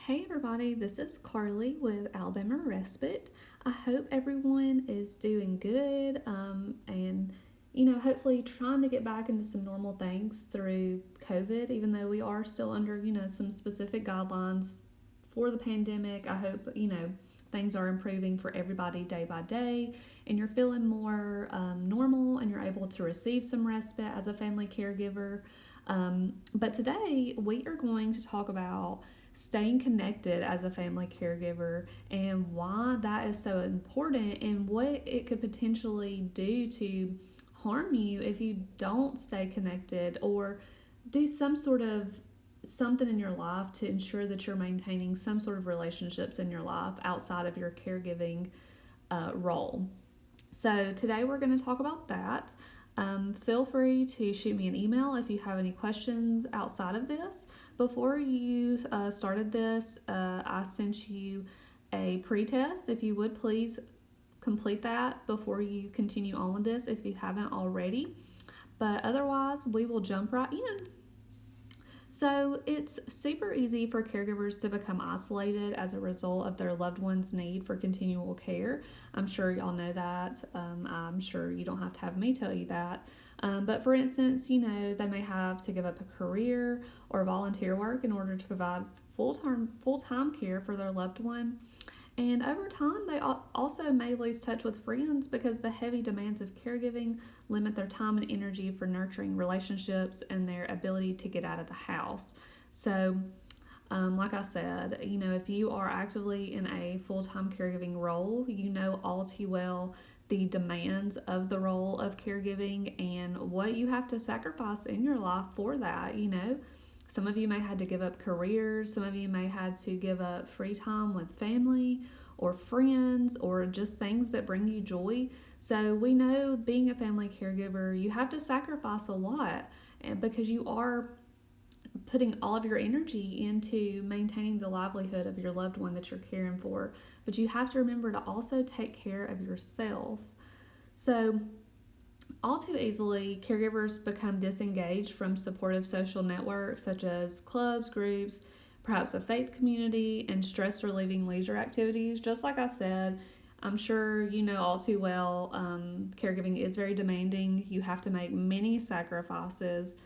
Hey everybody, this is Carley with Alabama Respite. I hope everyone is doing good and hopefully trying to get back into some normal things through COVID, even though we are still under, some specific guidelines for the pandemic. I hope, things are improving for everybody day by day and you're feeling more normal and you're able to receive some respite as a family caregiver. But today we are going to talk about staying connected as a family caregiver and why that is so important and what it could potentially do to harm you if you don't stay connected or do some sort of something in your life to ensure that you're maintaining some sort of relationships in your life outside of your caregiving role. So, today we're going to talk about that. Feel free to shoot me an email if you have any questions outside of this. Before you started this, I sent you a pre-test. If you would please complete that before you continue on with this if you haven't already. But otherwise, we will jump right in. So, it's super easy for caregivers to become isolated as a result of their loved one's need for continual care. I'm sure y'all know that. I'm sure you don't have to have me tell you that. But for instance, they may have to give up a career or volunteer work in order to provide full-time care for their loved one. And over time, they also may lose touch with friends because the heavy demands of caregiving limit their time and energy for nurturing relationships and their ability to get out of the house. So, like I said, if you are actively in a full time caregiving role, you know all too well the demands of the role of caregiving and what you have to sacrifice in your life for that. Some of you may have to give up careers, some of you may have to give up free time with family or friends or just things that bring you joy. So we know being a family caregiver, you have to sacrifice a lot because you are putting all of your energy into maintaining the livelihood of your loved one that you're caring for. But you have to remember to also take care of yourself. So all too easily, caregivers become disengaged from supportive social networks such as clubs, groups, perhaps a faith community, and stress relieving leisure activities. Just like I said, I'm sure you know all too well, caregiving is very demanding. You have to make many sacrifices,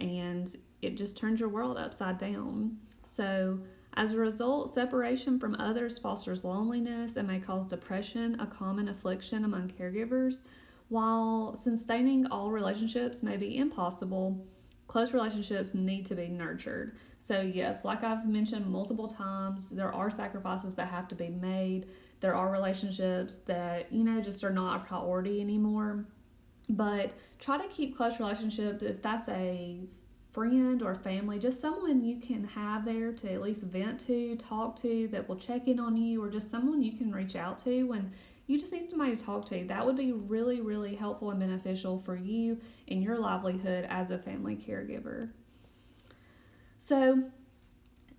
and it just turns your world upside down. So, as a result, separation from others fosters loneliness and may cause depression, a common affliction among caregivers. While sustaining all relationships may be impossible, close relationships need to be nurtured. So, yes, like I've mentioned multiple times, there are sacrifices that have to be made. There are relationships that, just are not a priority anymore. But try to keep close relationships if that's a friend or family, just someone you can have there to at least vent to, talk to, that will check in on you, or just someone you can reach out to when you just need somebody to talk to. That would be really, really helpful and beneficial for you and your livelihood as a family caregiver. So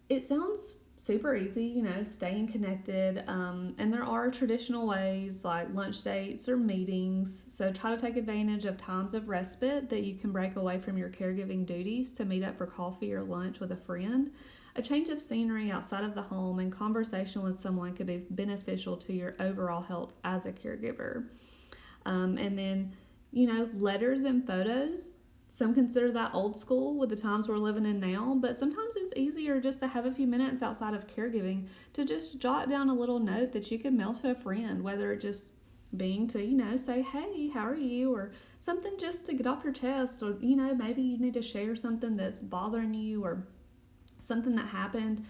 it sounds super easy, staying connected. And there are traditional ways like lunch dates or meetings. So try to take advantage of times of respite that you can break away from your caregiving duties to meet up for coffee or lunch with a friend. A change of scenery outside of the home and conversation with someone could be beneficial to your overall health as a caregiver. And then, letters and photos. Some consider that old school with the times we're living in now, but sometimes it's easier just to have a few minutes outside of caregiving to just jot down a little note that you can mail to a friend, whether it just being to, say, hey, how are you? Or something just to get off your chest, or, maybe you need to share something that's bothering you or something that happened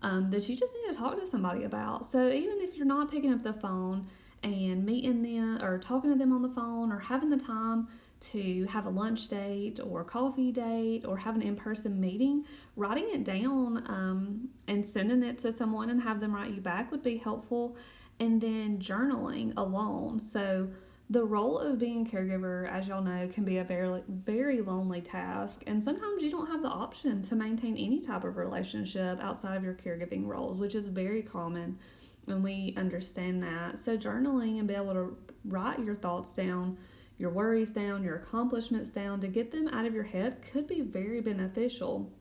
that you just need to talk to somebody about. So even if you're not picking up the phone and meeting them or talking to them on the phone or having the time to have a lunch date or a coffee date or have an in-person meeting, writing it down and sending it to someone and have them write you back would be helpful. And then journaling alone. So the role of being a caregiver, as y'all know, can be a very, very lonely task, and sometimes you don't have the option to maintain any type of relationship outside of your caregiving roles, which is very common, and we understand that. So journaling and be able to write your thoughts down, your worries down, your accomplishments down, to get them out of your head could be very beneficial.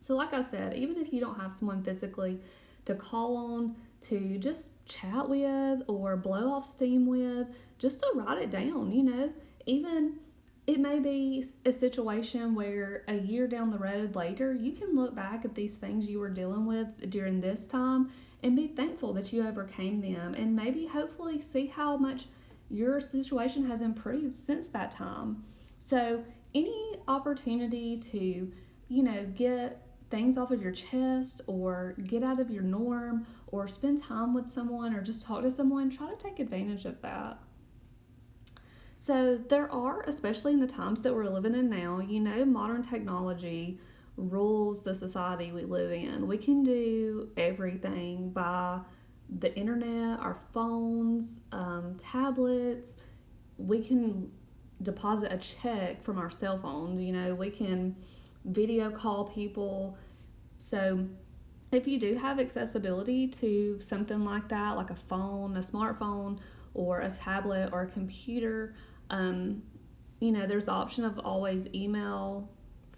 So like I said, even if you don't have someone physically to call on, to just chat with or blow off steam with, just to write it down, even it may be a situation where a year down the road later, you can look back at these things you were dealing with during this time and be thankful that you overcame them, and maybe hopefully see how much your situation has improved since that time. So, any opportunity to, get things off of your chest or get out of your norm or spend time with someone or just talk to someone, try to take advantage of that. So, there are, especially in the times that we're living in now, modern technology rules the society we live in. We can do everything by the internet, our phones, tablets. We can deposit a check from our cell phones. We can video call people. So, if you do have accessibility to something like that, like a phone, a smartphone, or a tablet or a computer, there's the option of always email,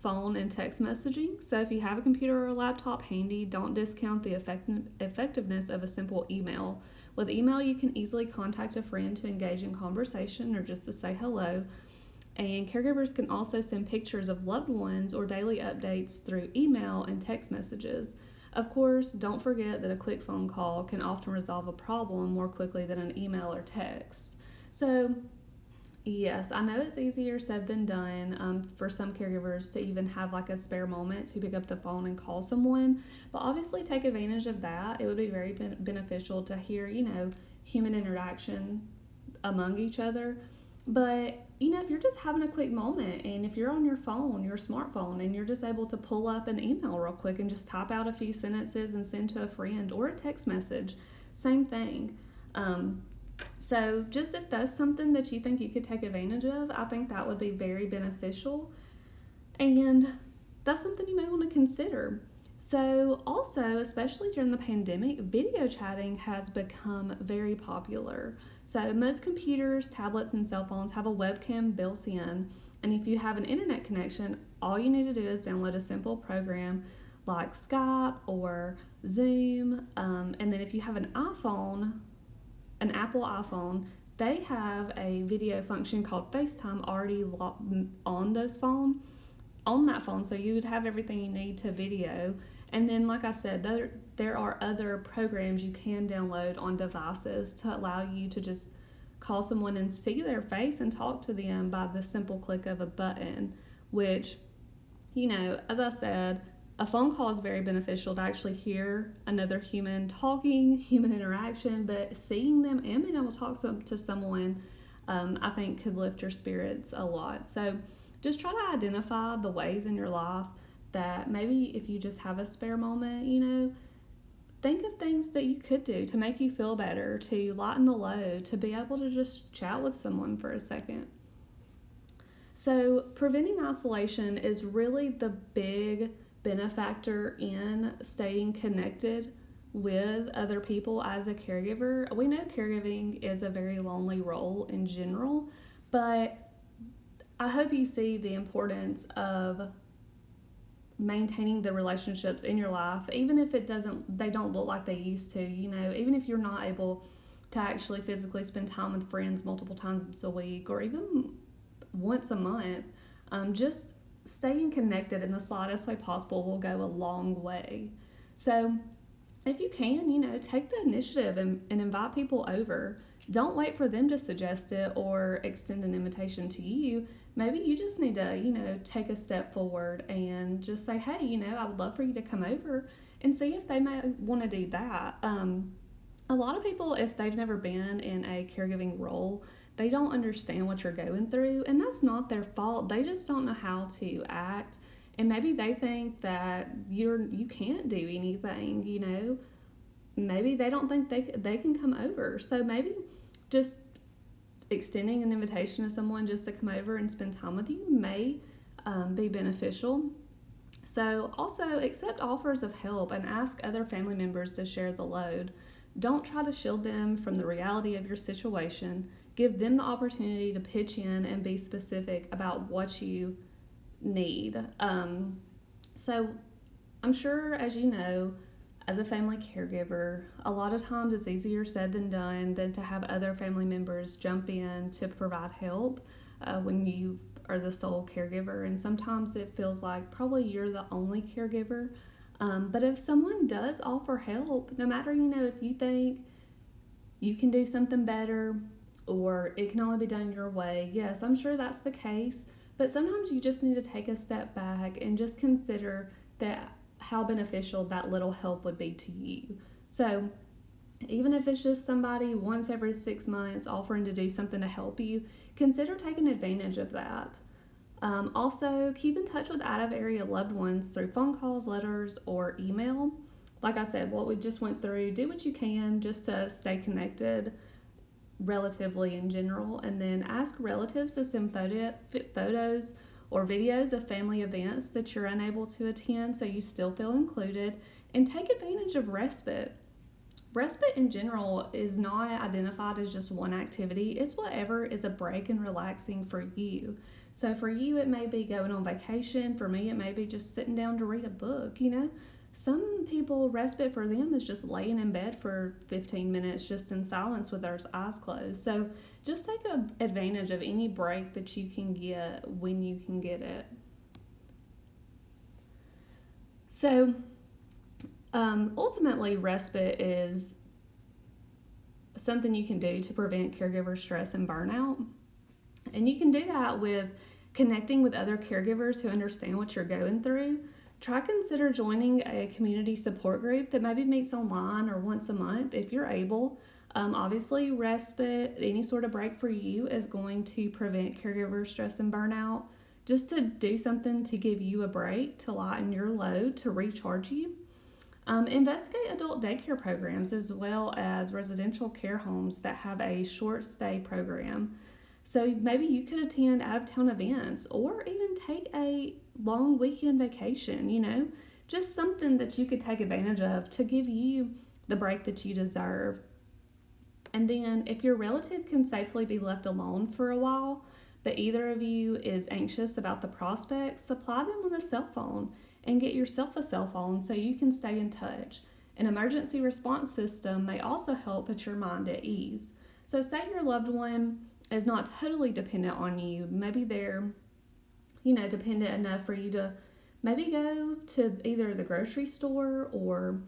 phone, and text messaging. So if you have a computer or a laptop handy, don't discount the effectiveness of a simple email. With email, you can easily contact a friend to engage in conversation or just to say hello. And caregivers can also send pictures of loved ones or daily updates through email and text messages. Of course, don't forget that a quick phone call can often resolve a problem more quickly than an email or text. So, yes, I know it's easier said than done for some caregivers to even have like a spare moment to pick up the phone and call someone, but obviously take advantage of that. It would be very beneficial to hear, human interaction among each other. But, if you're just having a quick moment and if you're on your phone, your smartphone, and you're just able to pull up an email real quick and just type out a few sentences and send to a friend or a text message, same thing. So just if that's something that you think you could take advantage of, I think that would be very beneficial. And that's something you may want to consider. So also, especially during the pandemic, video chatting has become very popular. So most computers, tablets, and cell phones have a webcam built in. And if you have an internet connection, all you need to do is download a simple program like Skype or Zoom. And then if you have an iPhone, an Apple iPhone, they have a video function called FaceTime already on that phone, so you would have everything you need to video. And then, like I said, there are other programs you can download on devices to allow you to just call someone and see their face and talk to them by the simple click of a button, which, as I said, a phone call is very beneficial to actually hear another human talking, human interaction, but seeing them and being able to talk to someone, I think could lift your spirits a lot. So just try to identify the ways in your life that maybe if you just have a spare moment, think of things that you could do to make you feel better, to lighten the load, to be able to just chat with someone for a second. So preventing isolation is really the big benefactor in staying connected with other people as a caregiver. We know caregiving is a very lonely role in general, but I hope you see the importance of maintaining the relationships in your life, even if they don't look like they used to, even if you're not able to actually physically spend time with friends multiple times a week or even once a month. Just staying connected in the slightest way possible will go a long way. So if you can, take the initiative and invite people over. Don't wait for them to suggest it or extend an invitation to you. Maybe you just need to, take a step forward and just say, hey, I would love for you to come over, and see if they may want to do that. A lot of people, if they've never been in a caregiving role, they don't understand what you're going through, and that's not their fault. They just don't know how to act, and maybe they think that you can't do anything. Maybe they don't think they can come over. So maybe just extending an invitation to someone just to come over and spend time with you may be beneficial. So also accept offers of help and ask other family members to share the load. Don't try to shield them from the reality of your situation. Give them the opportunity to pitch in and be specific about what you need. So I'm sure, as you know, As a family caregiver, a lot of times it's easier said than to have other family members jump in to provide help when you are the sole caregiver. And sometimes it feels like probably you're the only caregiver. But if someone does offer help, no matter, if you think you can do something better or it can only be done your way, yes, I'm sure that's the case. But sometimes you just need to take a step back and just consider that how beneficial that little help would be to you. So, even if it's just somebody once every 6 months offering to do something to help you, consider taking advantage of that. Also, keep in touch with out of area loved ones through phone calls, letters, or email. Like I said, what we just went through, do what you can just to stay connected relatively in general, and then ask relatives to send photos or videos of family events that you're unable to attend so you still feel included, and take advantage of respite. Respite in general is not identified as just one activity, it's whatever is a break and relaxing for you. So for you, it may be going on vacation. For me, it may be just sitting down to read a book. Some people, respite for them is just laying in bed for 15 minutes just in silence with their eyes closed. So just take advantage of any break that you can get when you can get it. So ultimately, respite is something you can do to prevent caregiver stress and burnout. And you can do that with connecting with other caregivers who understand what you're going through. Try consider joining a community support group that maybe meets online or once a month if you're able. Obviously, respite, any sort of break for you, is going to prevent caregiver stress and burnout. Just to do something to give you a break, to lighten your load, to recharge you. Investigate adult daycare programs as well as residential care homes that have a short stay program. So maybe you could attend out of town events or even take a long weekend vacation, just something that you could take advantage of to give you the break that you deserve. And then if your relative can safely be left alone for a while, but either of you is anxious about the prospects, supply them with a cell phone and get yourself a cell phone so you can stay in touch. An emergency response system may also help put your mind at ease. So say your loved one is not totally dependent on you. Maybe they're, dependent enough for you to maybe go to either the grocery store or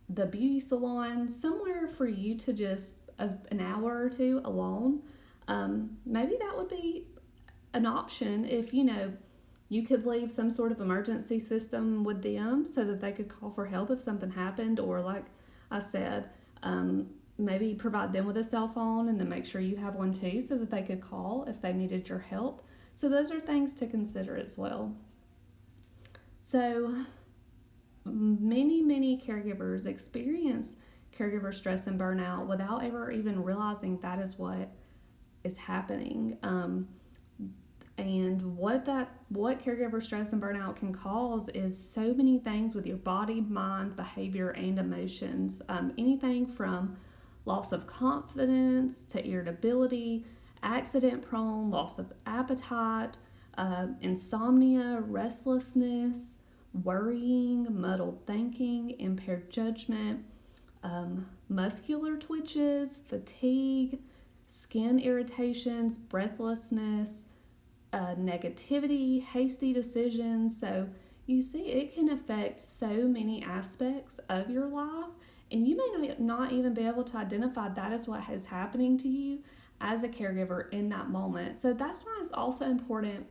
the beauty salon, somewhere for you to just an hour or two alone. Maybe that would be an option if, you could leave some sort of emergency system with them so that they could call for help if something happened, or like I said, maybe provide them with a cell phone and then make sure you have one too so that they could call if they needed your help. So those are things to consider as well. So many caregivers experience caregiver stress and burnout without ever even realizing that is what is happening. And what caregiver stress and burnout can cause is so many things with your body, mind, behavior, and emotions. Anything from loss of confidence to irritability, accident prone, loss of appetite, insomnia, restlessness, worrying, muddled thinking, impaired judgment, muscular twitches, fatigue, skin irritations, breathlessness, negativity, hasty decisions. So you see, it can affect so many aspects of your life, and you may not even be able to identify that as what is happening to you as a caregiver in that moment. So that's why it's also important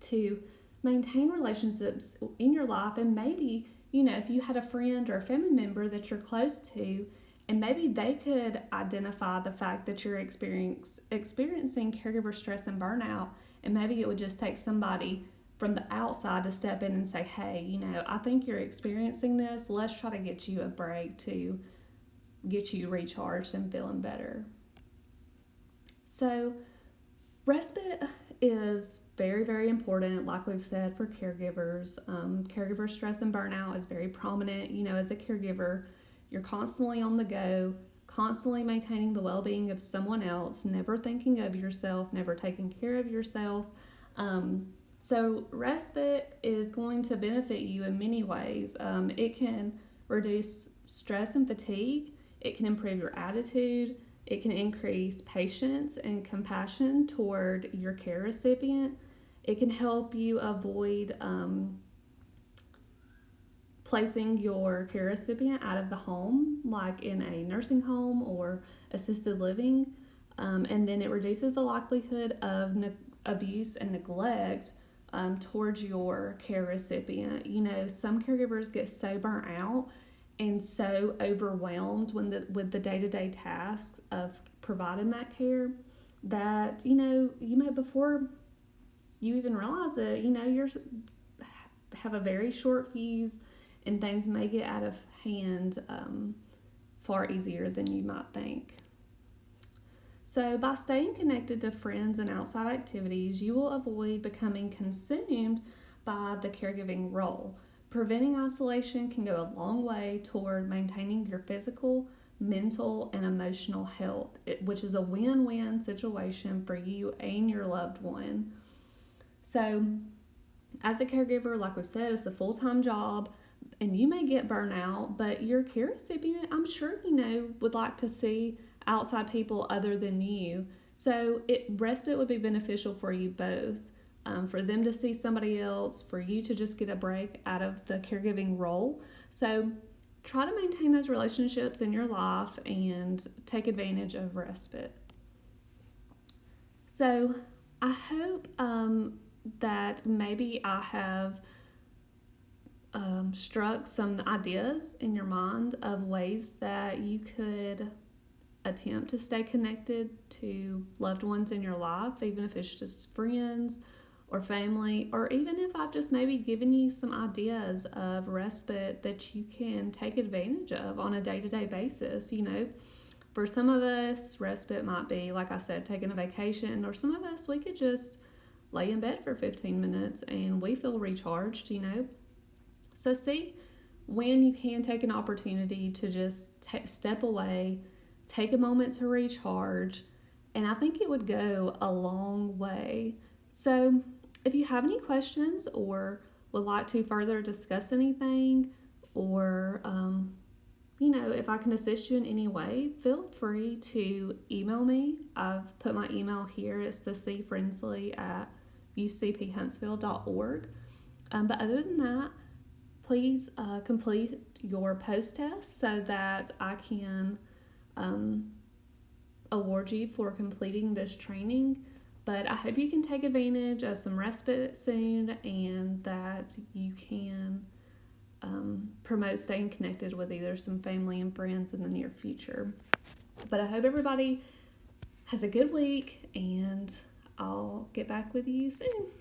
to maintain relationships in your life. And maybe, if you had a friend or a family member that you're close to, and maybe they could identify the fact that you're experiencing caregiver stress and burnout, and maybe it would just take somebody from the outside to step in and say, hey, I think you're experiencing this. Let's try to get you a break to get you recharged and feeling better. So respite is very, very important, like we've said, for caregivers. Caregiver stress and burnout is very prominent. As a caregiver, you're constantly on the go, constantly maintaining the well-being of someone else, never thinking of yourself, never taking care of yourself. So respite is going to benefit you in many ways. It can reduce stress and fatigue. It can improve your attitude. It can increase patience and compassion toward your care recipient. It can help you avoid placing your care recipient out of the home, like in a nursing home or assisted living. And then it reduces the likelihood of abuse and neglect towards your care recipient. You know, some caregivers get so burnt out and so overwhelmed with the day-to-day tasks of providing that care that you may before you even realize it, you're have a very short fuse and things may get out of hand far easier than you might think. So, by staying connected to friends and outside activities, you will avoid becoming consumed by the caregiving role. Preventing isolation can go a long way toward maintaining your physical, mental, and emotional health, which is a win win situation for you and your loved one. So, as a caregiver, like we've said, it's a full time job and you may get burnt out, but your care recipient, I'm sure would like to see outside people other than you. So respite would be beneficial for you both. For them to see somebody else, for you to just get a break out of the caregiving role. So try to maintain those relationships in your life and take advantage of respite. So I hope that maybe I have struck some ideas in your mind of ways that you could attempt to stay connected to loved ones in your life, even if it's just friends or family, or even if I've just maybe given you some ideas of respite that you can take advantage of on a day-to-day basis. For some of us, respite might be, like I said, taking a vacation, or some of us, we could just lay in bed for 15 minutes and we feel recharged. So see when you can take an opportunity to just step away, take a moment to recharge, and I think it would go a long way. So if you have any questions or would like to further discuss anything, or if I can assist you in any way, feel free to email me. I've put my email here. It's thecfriendsley@ucphuntsville.org. But other than that, please complete your post test so that I can award you for completing this training. But I hope you can take advantage of some respite soon and that you can promote staying connected with either some family and friends in the near future. But I hope everybody has a good week and I'll get back with you soon.